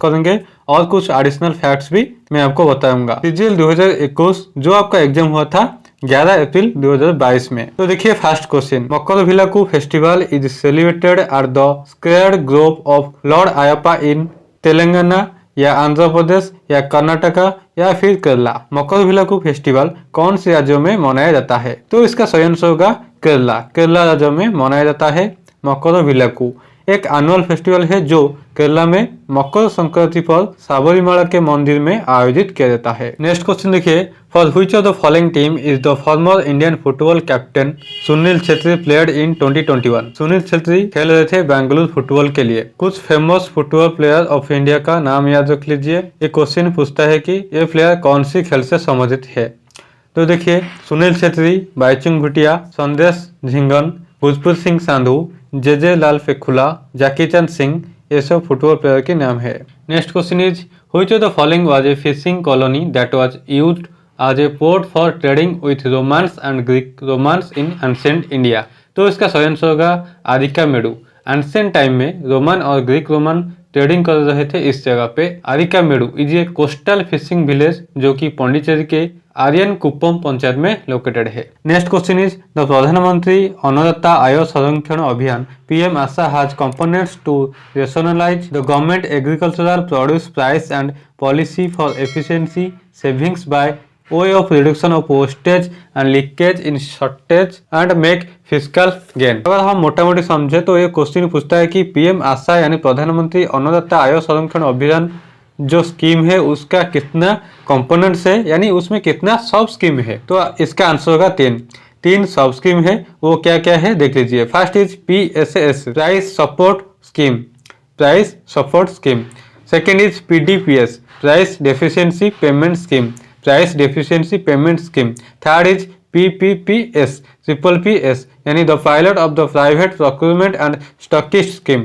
करेंगे और कुछ एडिशनल फैक्ट्स भी मैं आपको बताऊंगा। सीजीएल 2021 जो आपका एग्जाम हुआ था 11 अप्रैल 2022 में। तो देखिए first question, Makaravilakku festival is celebrated at the square grove of lord Ayyappa in Telangana या आंध्र प्रदेश या कर्नाटका या फिर केरला। मक्करविलाकू फेस्टिवल कौन से राज्यों में मनाया जाता है? तो इसका सही आंसर होगा केरला। केरला राज्य में मनाया जाता है मक्करविलाकू। एक एनुअल फेस्टिवल है जो केरला में मकर संक्रांति पर साबरीमाला के मंदिर में आयोजित किया जाता है। नेक्स्ट क्वेश्चन देखिए, for which of the following team is the former Indian football captain Sunil Chhetri played in 2021? Sunil Chhetri खेल रहे थे बेंगलुरु फुटबॉल के लिए। कुछ famous football player of India का नाम याद रख लीजिए। ये क्वेश्चन पूछता है कि ये प्लेयर कौन सी खेल से संबंधित है। तो देखिए सुनील छेत्री, बाईचुंग भूटिया, संदेश झिंगन, भोजपुर सिंह सांधु, जे लाल फेखुला, जाकी चंद सिंह, ये सब फुटबॉल प्लेयर के नाम है। Next question is which of the following was a fishing colony that was used as a port for trading with Romans and Greek Romans in ancient India? तो इसका सही आंसर होगा आरिकामेडु। एंशिएंट टाइम में Roman और Greek Roman trading कर रहे थे इस जगह पे। Arikamedu is a coastal fishing village जो कि पौंडीचेरी के आर्यन कुप्पम पंचायत में लोकेटेड है। नेक्स्ट क्वेश्चन इज द प्रधानमंत्री अन्नदाता Aay Sanrakshan Abhiyan PM Aasha has components to rationalise the government agricultural produce price and policy for efficiency savings by way of reduction of wastage and leakage in shortage and make fiscal gain। अगर हम मोटा मोटी समझे तो ये question पूछता है कि पीएम आशा यानी प्रधानमंत्री अन्नदाता आय संरक्षण अभियान जो स्कीम है उसका कितना कंपोनेंट्स है, यानी उसमें कितना सब स्कीम है। तो इसका आंसर होगा तीन सब स्कीम है। वो क्या क्या है देख लीजिए। First is PSS price support scheme, price support scheme. Second is PDPS price deficiency payment scheme, price deficiency payment scheme. Third is PPPS PPPS यानी the pilot of the private procurement and stockist scheme.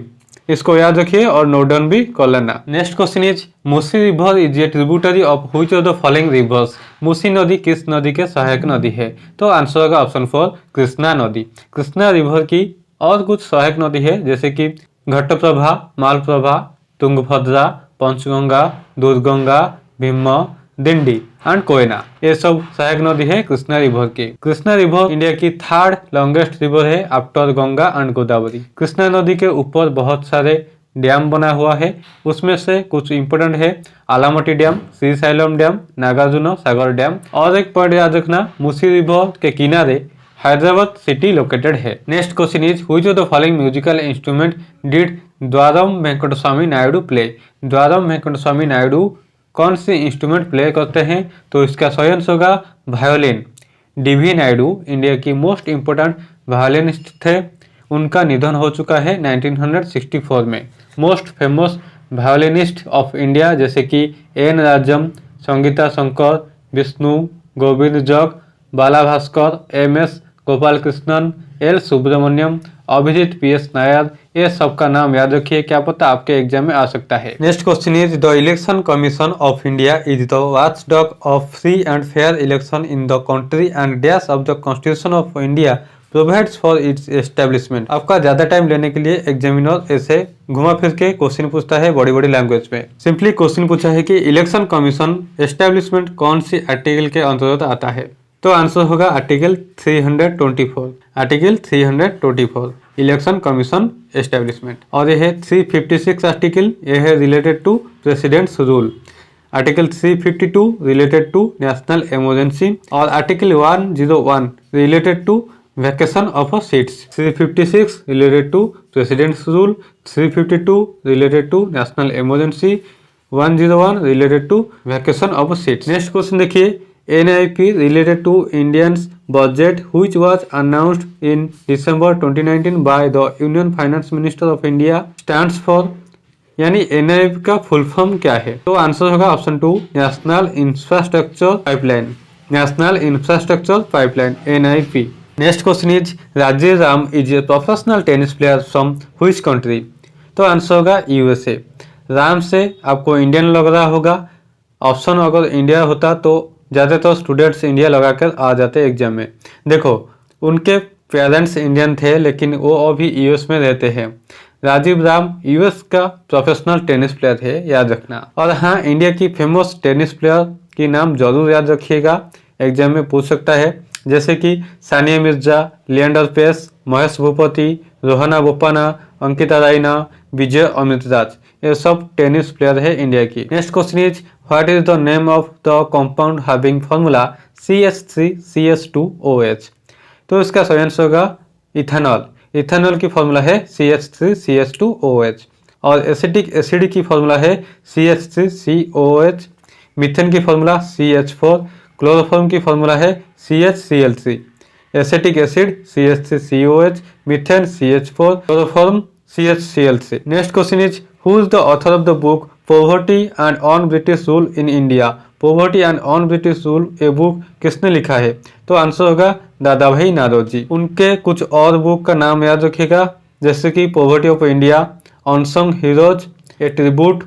इसको याद रखिए और note down भी कर लेना। Next question is Musi river is a tributary of which of the following rivers? Musi नदी किस नदी के सहायक नदी है? तो आंसर होगा ऑप्शन 4 कृष्णा नदी। कृष्णा रिवर की और कुछ सहायक नदी है जैसे कि घट्टप्रभा, मालप्रभा, तुंगभद्रा, पंचगंगा, दूधगंगा, भीमा, दिंडी एंड कोयना, ये सब सहायक नदी है कृष्णा रिवर की। कृष्णा रिवर इंडिया की थर्ड लॉन्गेस्ट रिवर है आफ्टर गंगा एंड गोदावरी। कृष्णा नदी के ऊपर बहुत सारे डैम बना हुआ है, उसमें से कुछ इंपोर्टेंट है Almatti dam, Srisailam dam, Nagarjuna Sagar dam. और एक पॉइंट याद रखना, मूसी रिवर के किनारे हैदराबाद सिटी लोकेटेड है। Next question is which of the following musical instrument did Dwaram Venkataswamy Naidu play? Dwaram Venkataswamy Naidu कौन से इंस्ट्रूमेंट प्ले करते हैं? तो इसका सही आंसर होगा वायोलिन। DV नायडू इंडिया की मोस्ट इम्पोर्टेंट वायोलिनिस्ट थे। उनका निधन हो चुका है 1964 में। मोस्ट फेमस वायोलिनिस्ट ऑफ इंडिया जैसे कि N राजम, संगीता शंकर, विष्णु गोविंद जग, बाला Bhaskar, MS Gopal Krishnan, L Subramaniam, Abhijit PS Nair, ये सबका नाम याद रखिए, क्या पता आपके एग्जाम में आ सकता है। Next question is the election commission of India is the watchdog of free and fair election in the country and dash of the constitution of India provides for its establishment. आपका ज्यादा time लेने के लिए examiner ऐसे घुमा फिर के question पूछता है बड़ी बड़ी लैंग्वेज में। सिंपली क्वेश्चन पूछा है कि इलेक्शन कमीशन एस्टेब्लिशमेंट कौन सी आर्टिकल के अंतर्गत आता है? तो आंसर होगा article 324। Article 324 election commission establishment. और यह है 356 आर्टिकल, यह है related to president's rule. Article 352 related to national emergency और article 101 related to vacation of seats. 356 related to president's rule, 352 related to national emergency, 101 related to vacation of seats. Next question देखिए, NIP related to Indians budget which was announced in December 2019 by the Union Finance Minister of India stands for, यानी NIP का full form क्या है? तो answer होगा option 2 national infrastructure pipeline. National infrastructure pipeline NIP। Next question is Rajeev Ram is a professional tennis player from which country? तो answer होगा USA। Ram से आपको इंडियन लग रहा होगा, ऑप्शन अगर इंडिया होता तो ज़्यादातर स्टूडेंट्स इंडिया लगाकर आ जाते एग्जाम में। देखो उनके पेरेंट्स इंडियन थे लेकिन वो अभी US में रहते हैं। राजीव राम यूएस का प्रोफेशनल टेनिस प्लेयर है, याद रखना। और हाँ, इंडिया की फेमस टेनिस प्लेयर की नाम जरूर याद रखिएगा, एग्जाम में पूछ सकता है, जैसे कि सानिया मिर्जा, लिएंडर पेस, महेश भूपति, रोहना बोपन्ना, अंकिता रायना, विजय अमृतराज, ये सब टेनिस प्लेयर है इंडिया की। Next question is what is the name of the compound having formula CH3CH2OH। तो इसका सही आंसर होगा इथेनॉल। इथेनॉल की फॉर्मूला है CH3CH2OH। और एसिटिक एसिड की फॉर्मूला है CH3COH। मीथेन की फॉर्मूला CH4। क्लोरोफॉर्म की फॉर्मूला है CHCl3। Acetic acid CH3COH, methane CH4, chloroform CHCl3। Next question is who is the author of the book poverty and on British rule in India. Poverty and on British rule ये book किसने लिखा है? तो answer होगा दादा भाई नारोजी। उनके कुछ और बुक का नाम याद रखिएगा, जैसे कि poverty of India, unsung heroes, A tribute,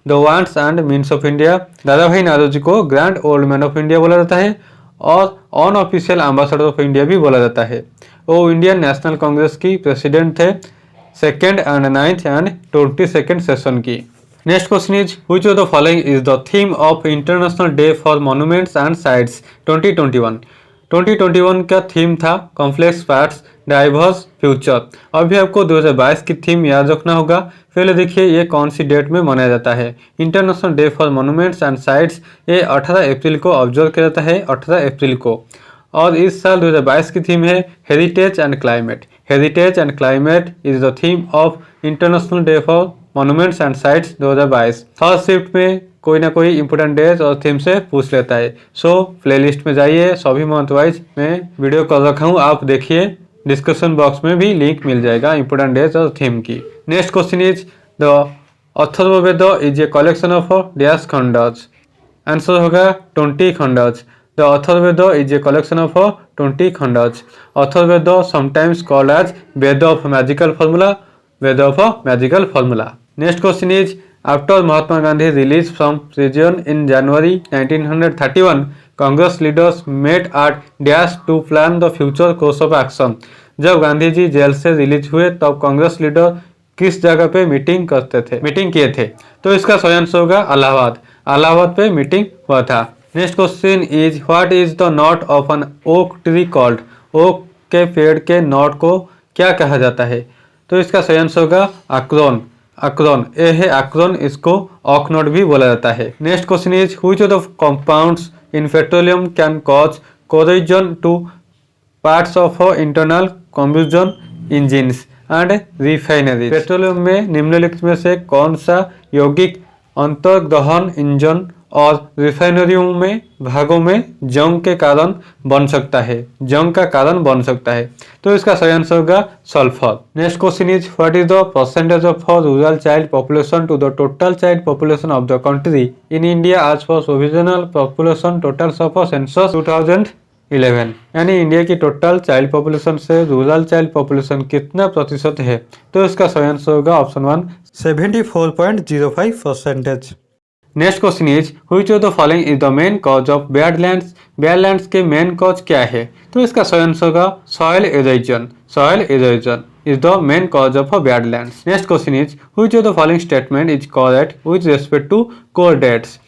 the wants and means of India. दादा भाई नारोजी को grand old man of India बोला जाता है और अनऑफिशियल एम्बेसडर ऑफ इंडिया भी बोला जाता है। वो इंडियन नेशनल कांग्रेस की प्रेसिडेंट थे 2nd and 9th and 22nd session की। Next question is which of the following is the theme of international day for monuments and sites 2021। 2021 का थीम था कॉम्प्लेक्स पार्ट्स डाइवर्स फ्यूचर। अभी आपको 2022 की theme याद रखना होगा। पहले देखिए ये कौन सी डेट में मनाया जाता है। International day for monuments and sites ये 18 अप्रैल को ऑब्जर्व किया जाता है, 18 अप्रैल को। और इस साल 2022 की थीम है heritage and climate. Heritage and climate is the theme of international day for monuments and sites 2022। Her shift में कोई ना कोई इंपोर्टेंट डेज और थीम से पूछ लेता है। सो प्लेलिस्ट में जाइए, सभी मंथ वाइज मैं वीडियो कर रखा हूँ, आप देखिए। डिस्क्रिप्शन बॉक्स में भी लिंक मिल जाएगा इंपोर्टेंट डेज और थीम की। Next question is the Atharvaveda is a collection of dash खंडज। आंसर होगा 20 खंडज। The Atharvaveda is a collection of 20 khandas. Atharvaveda sometimes called as Veda of magical formula, Veda of magical formula. Next question is after Mahatma Gandhi released from prison in January 1931, Congress leaders met at dash to plan the future course of action. जब Gandhi ji jail से release हुए तब Congress leader किस जगह पे meeting किए थे? तो इसका सही आंसर होगा इलाहाबाद। इलाहाबाद पे मीटिंग हुआ था। Next question is what is the knot of an oak tree called. Oak के पेड़ के नॉट को क्या कहा जाता है? तो इसका सही आंसर होगा आक्रोन। आक्रोन ये है आक्रोन, इसको ऑक नॉट भी बोला जाता है। Next question is which of the compounds in petroleum can cause corrosion two parts of internal combustion engines and refinery. Petroleum में निम्नलिखित में से कौन सा यौगिक अंतर्दहन इंजन और रिफाइनरियों में भागों में जंग के कारण बन सकता है, जंग का कारण बन सकता है। तो इसका सही आंसर होगा sulphur. Next question is what is the percentage of rural child population to the total child population of the country in India as per provisional population totals of census 2011। यानी इंडिया की total child population से rural child population कितना प्रतिशत है? तो इसका सही answer होगा option 1 74.05%। Next question is which of the following is the main cause of badlands. Badlands के मेन कॉज क्या है? तो इसका सही आंसर होगा soil erosion. Soil erosion is the main cause of badlands. Next question is which of the following statement is correct with respect to core dates.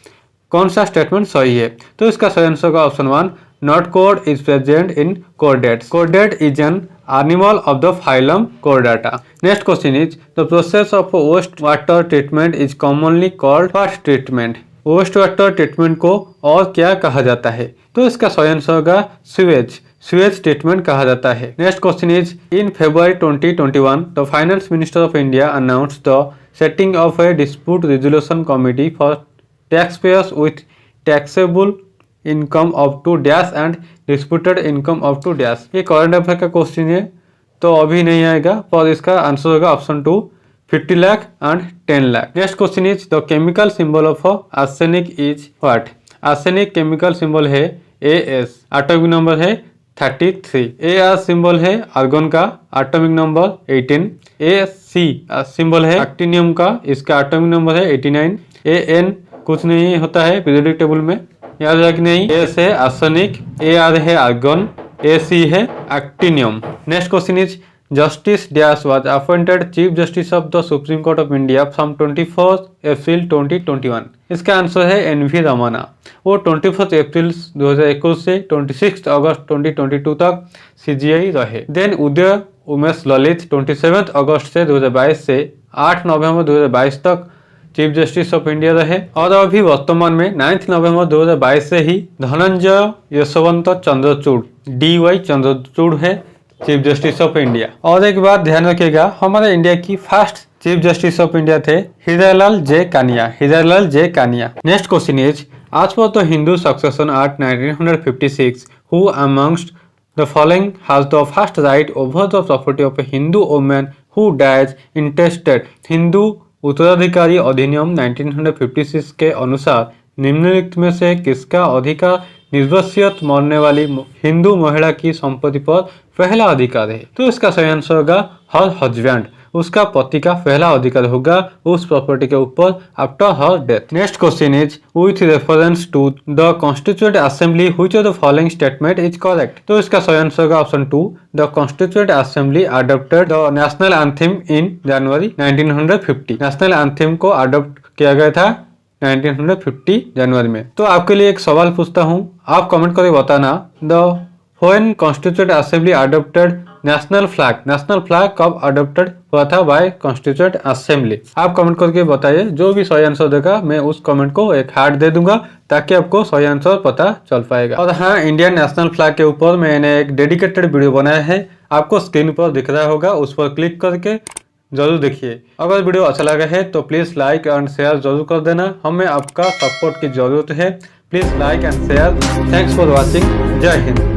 कौन सा statement सही है? तो इसका सही आंसर होगा option 1 notochord is present in chordates. Chordate is an animal of the phylum Chordata. Next question is the process of waste water treatment is commonly called what treatment? Waste water treatment को और क्या कहा जाता है? तो इसका सही answer होगा स्यूएज। स्यूएज ट्रीटमेंट कहा जाता है। Next question is in February 2021 the finance minister of India announced the setting of a dispute resolution committee for tax payers with taxable income up to dash and disputed income up to dash. ये current affair का question है तो अभी नहीं आएगा, पर इसका answer होगा option 2 50 lakh and 10 lakh. Next question is the chemical symbol of arsenic is what. Arsenic chemical symbol है AS, एटॉमिक नंबर है 33। AR सिंबल है आर्गन का, एटॉमिक नंबर 18। AC सिंबल है एक्टिनियम का, इसका एटॉमिक नंबर है 89। AN कुछ नहीं होता है पीरियोडिक टेबल में, याद रख नहीं। एस है आर्सेनिक, AR है आर्गन, AC है actinium. Next question is Justice Dias was appointed Chief Justice of the Supreme Court of India from 24 अप्रैल 2021। इसका आंसर है एनवी रमन्ना। वो 24 अप्रैल 2021 से 26 अगस्त 2022 तक सीजीआई रहे। देन उदय उमेश ललित 27 अगस्त से 2022 से 8 नवंबर 2022 तक चीफ जस्टिस ऑफ इंडिया रहे। और अभी वर्तमान में 9 नवंबर 2022 से ही धनंजय यशवंत चंद्रचूड़ DY चंद्रचूड़ है चीफ जस्टिस ऑफ इंडिया। और एक बात ध्यान रखिएगा, हमारे इंडिया की first chief justice of India थे Hiralal J Kania. Next question is, as per the Hindu Succession Act 1956, who amongst the following has the first right over the property of a Hindu woman who dies intestate? Hindu उत्तराधिकारी अधिनियम 1956 के अनुसार निम्नलिखित में से किसका अधिकार निर्वसियत मरने वाली हिंदू महिला की संपत्ति पर पहला अधिकार है? तो इसका सही आंसर होगा हर हस्बैंड, उसका पति का पहला अधिकार होगा उस प्रॉपर्टी के ऊपर after her death. Next question is, with reference to the constituent assembly which of the following statement is correct? तो इसका सही आंसर होगा option 2, the constituent assembly adopted the national anthem in January 1950। National anthem को adopt किया गया था 1950 जनवरी में। तो आपके लिए एक सवाल पूछता हूँ, आप कमेंट करके बताना, the when constituent assembly adopted national flag कब अडॉप्टेड हुआ था बाय कॉन्स्टिट्यूएंट असेंबली? आप कमेंट करके बताइए। जो भी सही आंसर देगा मैं उस कमेंट को एक हार्ट दे दूंगा ताकि आपको सही आंसर पता चल पाएगा। और हाँ, इंडियन नेशनल फ्लैग के ऊपर मैंने एक डेडिकेटेड वीडियो बनाया है, आपको स्क्रीन पर दिख रहा होगा, उस पर क्लिक करके जरूर देखिए। अगर वीडियो अच्छा लगा है तो प्लीज लाइक एंड शेयर जरूर कर देना, हमें आपका सपोर्ट की जरूरत है। Please like and share. Thanks for watching. जय हिंद।